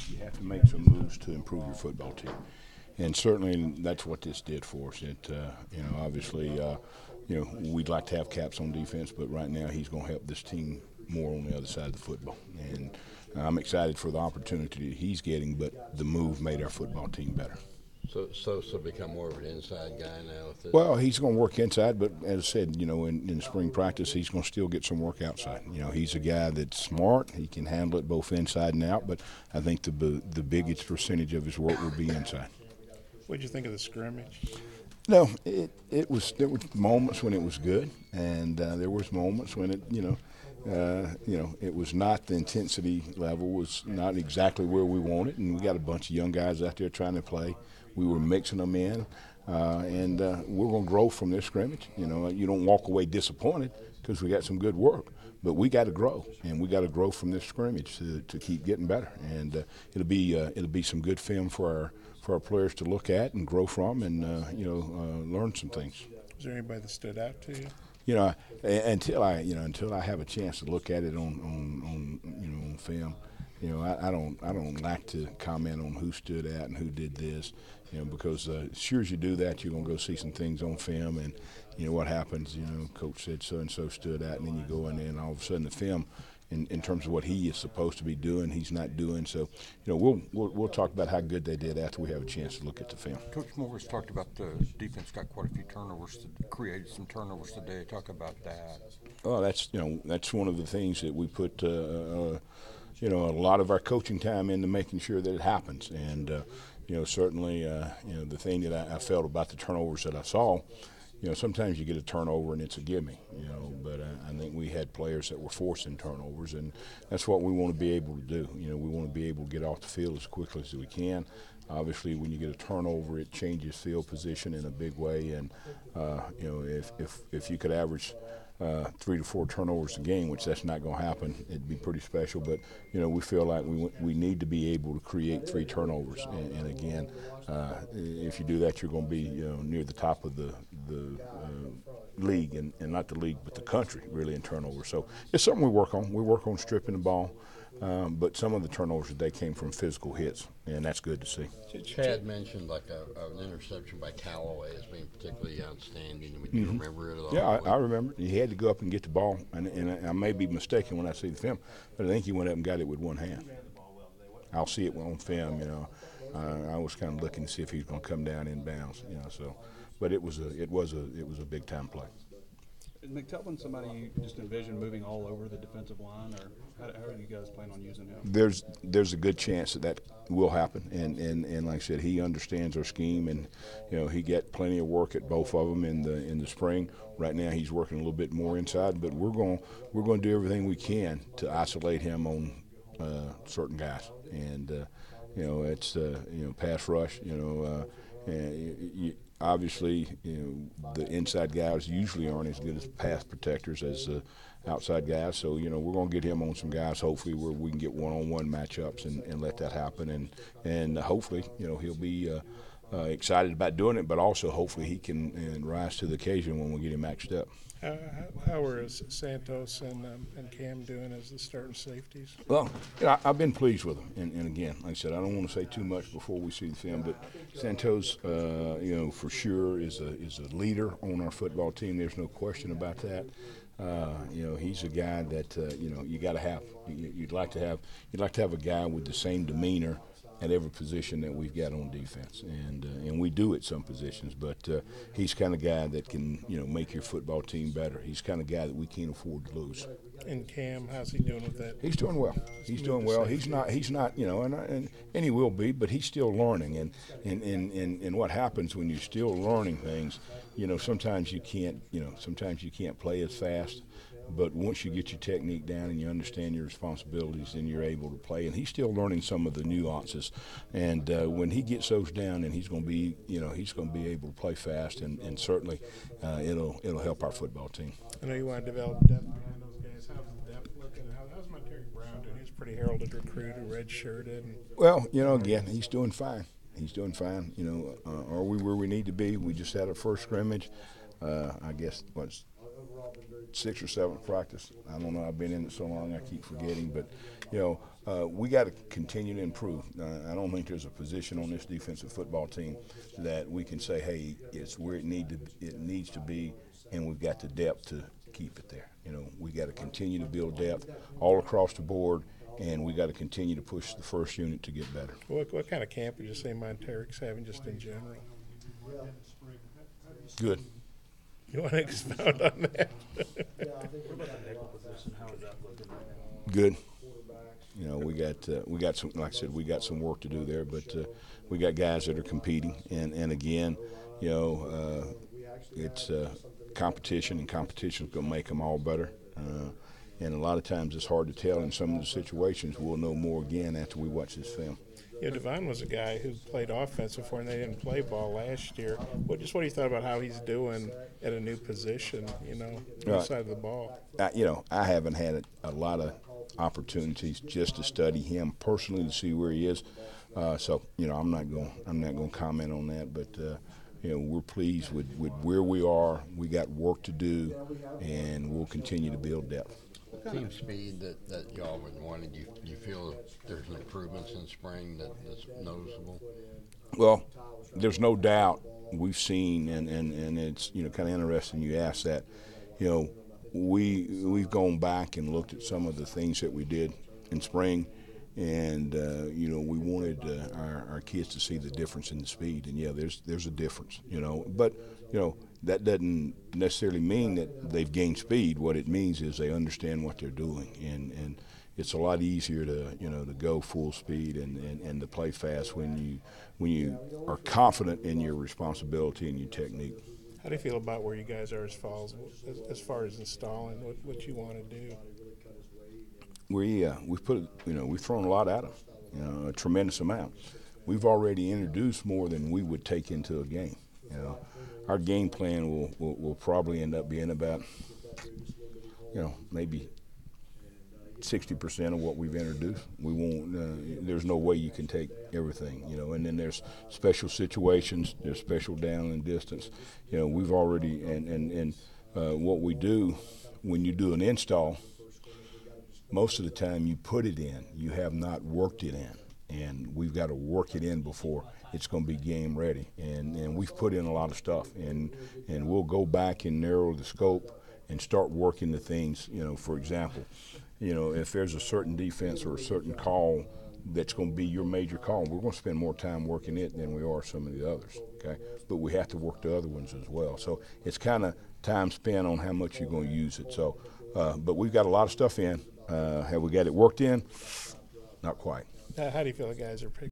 you have to make some moves to improve your football team, and certainly that's what this did for us. It obviously we'd like to have Caps on defense, but right now he's going to help this team more on the other side of the football, and I'm excited for the opportunity he's getting. But the move made our football team better. So become more of an inside guy now with this. Well, he's going to work inside, but as I said, in spring practice, he's going to still get some work outside. He's a guy that's smart. He can handle it both inside and out, but I think the biggest percentage of his work will be inside. What did you think of the scrimmage? No, there were moments when it was good, and there was moments when it was not, the intensity level was not exactly where we wanted, and we got a bunch of young guys out there trying to play. We were mixing them in, and we're going to grow from this scrimmage. You don't walk away disappointed because we got some good work, but we got to grow, and we got to grow from this scrimmage to keep getting better. And it'll be some good film for our players to look at and grow from, and learn some things. Was there anybody that stood out to you? Until I have a chance to look at it on film. I don't like to comment on who stood out and who did this, because as sure as you do that, you're gonna go see some things on film, and what happens. Coach said so and so stood out, and then you go in there, and all of a sudden the film, in terms of what he is supposed to be doing, he's not doing. So, we'll talk about how good they did after we have a chance to look at the film. Coach Morris talked about the defense got quite a few turnovers, created some turnovers today. Talk about that. Oh, that's one of the things that we put a lot of our coaching time into making sure that it happens. And certainly the thing that I felt about the turnovers that I saw. Sometimes you get a turnover and it's a gimme, but I think we had players that were forcing turnovers, and that's what we want to be able to do. We want to be able to get off the field as quickly as we can. Obviously, when you get a turnover, it changes field position in a big way, and if you could average 3 to 4 turnovers a game, which that's not going to happen, it'd be pretty special. But we feel like we need to be able to create 3 turnovers, and again, if you do that, you're going to be near the top of the league, and not the league but the country really in turnovers. So it's something we work on. We work on stripping the ball. But some of the turnovers today came from physical hits, and that's good to see. Chad mentioned like an interception by Callaway as being particularly outstanding. Do you remember it at all? Yeah, I remember. He had to go up and get the ball, and I may be mistaken when I see the film, but I think he went up and got it with one hand. I'll see it on film. I was kind of looking to see if he was going to come down in bounds. So, but it was a big time play. Is McTelvin somebody you just envision moving all over the defensive line, or how are you guys planning on using him? There's a good chance that will happen, and like I said, he understands our scheme, and he got plenty of work at both of them in the spring. Right now he's working a little bit more inside, but we're going to do everything we can to isolate him on certain guys, and it's pass rush, obviously, the inside guys usually aren't as good as pass protectors as the outside guys. So, we're going to get him on some guys, hopefully, where we can get one-on-one matchups and let that happen. And hopefully, he'll be excited about doing it, but also hopefully he can rise to the occasion when we get him matched up. How are Santos and Cam doing as the starting safeties? Well, I've been pleased with them, and again, like I said, I don't want to say too much before we see the film, but Santos, for sure is a leader on our football team. There's no question about that. He's a guy that you got to have. You'd like to have a guy with the same demeanor at every position that we've got on defense, and we do at some positions. But he's kind of guy that can make your football team better. He's kind of guy that we can't afford to lose. And Cam, how's he doing with that? He's doing well. He's doing well. He's not and he will be, but he's still learning. And what happens when you're still learning things, sometimes you can't play as fast. But once you get your technique down and you understand your responsibilities, then you're able to play. And he's still learning some of the nuances. And when he gets those down, then he's going to be able to play fast, and certainly it'll help our football team. I know you want to develop depth behind those guys. How's the depth looking? How's Montgomery Brown doing? He's a pretty heralded recruit who redshirted. Well, again, he's doing fine. He's doing fine. Are we where we need to be? We just had our first scrimmage. I guess 6th or 7th practice. I don't know. I've been in it so long I keep forgetting. But, we got to continue to improve. I don't think there's a position on this defensive football team that we can say, hey, it's where it needs to be, and we've got the depth to keep it there. We got to continue to build depth all across the board, and we got to continue to push the first unit to get better. What kind of camp would you say Monteric's having just in general? Good. You want to expound on that? What about the nickel position? How is that looking right now? Good. We got some, like I said, we got some work to do there, but we got guys that are competing, and again, it's competition, and competition's going to make them all better. And a lot of times it's hard to tell in some of the situations. We'll know more again after we watch this film. Devon was a guy who played offensive for, and they didn't play ball last year. What do you thought about how he's doing at a new position, on the side of the ball? I haven't had a lot of opportunities just to study him personally to see where he is. So I'm not going to comment on that, but we're pleased with where we are. We got work to do, and we'll continue to build depth. Team speed that y'all would want. Do you feel there's improvements in spring that's noticeable? Well, there's no doubt we've seen, and it's kind of interesting you ask that. We've gone back and looked at some of the things that we did in spring, and we wanted our kids to see the difference in the speed. And there's a difference, but that doesn't necessarily mean that they've gained speed. What it means is they understand what they're doing, and it's a lot easier to go full speed and to play fast when you are confident in your responsibility and your technique. How do you feel about where you guys are as far as installing what you want to do? We've thrown a lot at them, a tremendous amount. We've already introduced more than we would take into a game. Our game plan will probably end up being about, maybe 60% of what we've introduced. We won't. There's no way you can take everything, And then there's special situations. There's special down and distance. We've already and what we do when you do an install. Most of the time you put it in. You have not worked it in. And we've got to work it in before it's going to be game ready. And we've put in a lot of stuff, and we'll go back and narrow the scope and start working the things. For example, if there's a certain defense or a certain call that's going to be your major call, we're going to spend more time working it than we are some of the others. Okay, but we have to work the other ones as well. So it's kind of time spent on how much you're going to use it. So, but we've got a lot of stuff in. Have we got it worked in? Not quite. How do you feel the guys are